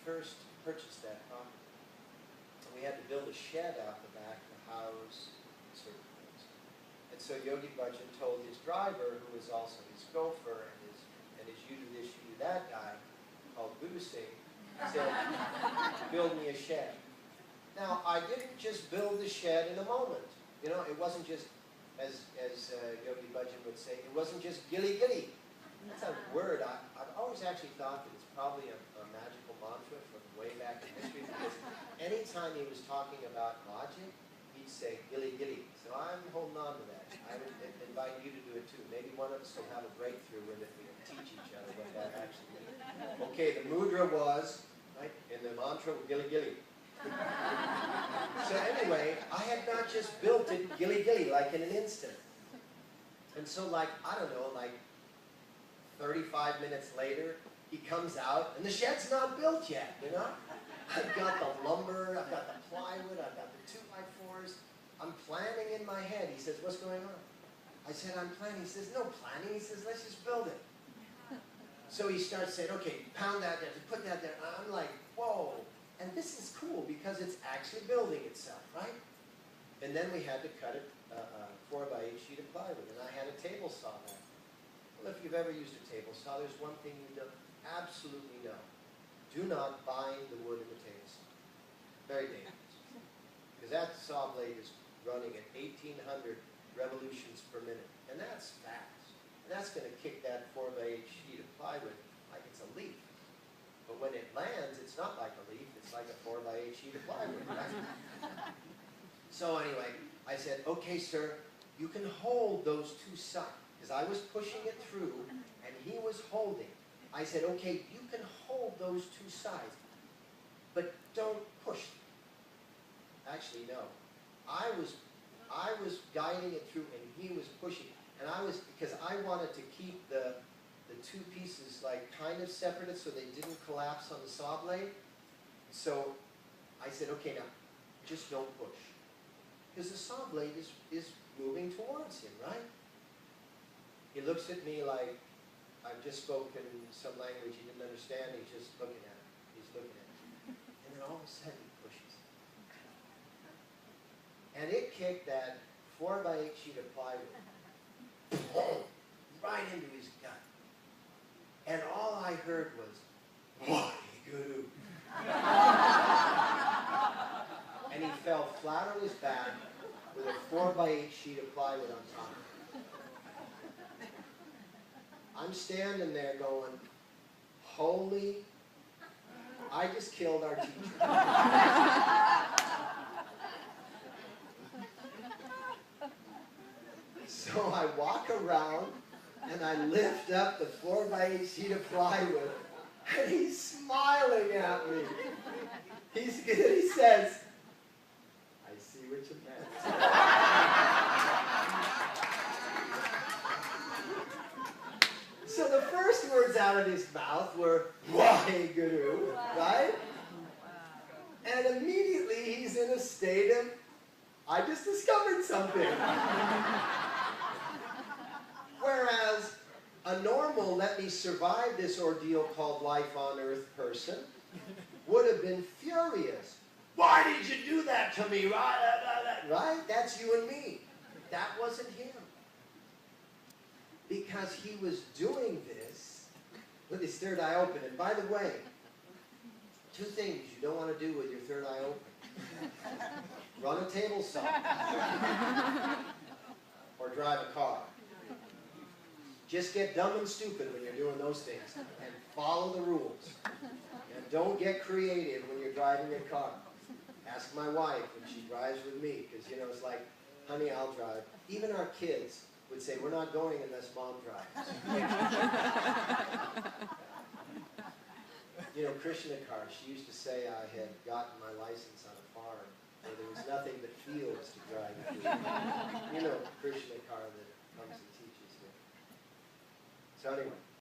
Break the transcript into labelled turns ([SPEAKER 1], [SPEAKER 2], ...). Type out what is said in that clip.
[SPEAKER 1] first purchased that property. And we had to build a shed out the back to house certain things. And so Yogi Bhajan told his driver, who was also his gopher and his you do this, you do that guy, called Guru Singh, said, build me a shed. Now, I didn't just build the shed in a moment. You know, it wasn't just, as Yogi Bhajan would say, it wasn't just gilly gilly. That's a word. I've always actually thought that it's probably a magical mantra from way back in history, because anytime he was talking about logic, he'd say gilly gilly. So I'm holding on to that. I would invite you to do it too. Maybe one of us will have a breakthrough with it. We can teach each other what that actually means. Okay, the mudra was, right, in the mantra, gilly gilly. So anyway, I had not just built it gilly gilly, like in an instant. And so like, I don't know, like 35 minutes later, he comes out, and the shed's not built yet, you know? I've got the lumber, I've got the plywood, I've got the 2x4s. I'm planning in my head. He says, what's going on? I said, I'm planning. He says, no planning. He says, let's just build it. So he starts saying, okay, pound that there, put that there. And I'm like, whoa. And this is cool because it's actually building itself, right? And then we had to cut it 4x8 sheet of plywood, and I had a table saw there. Well, if you've ever used a table saw, there's one thing you don't absolutely know. Do not bind the wood in the table saw. Very dangerous. Because that saw blade is running at 1,800 revolutions per minute. And that's fast. And that's going to kick that 4x8 sheet of plywood like it's a leaf. But when it lands, it's not like a leaf. It's like a 4x8 sheet of plywood, right? So anyway, I said, okay, sir, you can hold those two sides. Because I was pushing it through, and he was holding. I said, okay, you can hold those two sides, but don't push them. Actually, no. I was guiding it through, and he was pushing. And because I wanted to keep the two pieces like kind of separated so they didn't collapse on the saw blade. So I said, okay, now, just don't push. Because the saw blade is moving towards him, right? He looks at me like I've just spoken some language he didn't understand. He's just looking at it. He's looking at it. And then all of a sudden he pushes. And it kicked that 4x8 sheet of plywood right into his gut. And all I heard was, Yogi Guru. And he fell flat on his back with a 4x8 sheet of plywood on top. I'm standing there going, holy, I just killed our teacher. So I walk around and I lift up the 4x8 sheet of plywood, and he's smiling at me. He says, I see what you meant. So the first words out of his mouth were, Waheguru, right? And immediately he's in a state of, I just discovered something. Whereas a normal, let me survive this ordeal called life on earth person would have been furious. Why did you do that to me? Right? That's you and me. That wasn't him. Because he was doing this with his third eye open. And by the way, two things you don't want to do with your third eye open. Run a table saw. Or drive a car. Just get dumb and stupid when you're doing those things. And follow the rules. And don't get creative when you're driving a car. Ask my wife when she drives with me. Because, you know, it's like, honey, I'll drive. Even our kids would say, we're not going unless mom drives. You know, Krishna Kar, she used to say I had gotten my license on a farm where there was nothing but fields to drive through. You know, Krishna Kar that comes and teaches here. So anyway,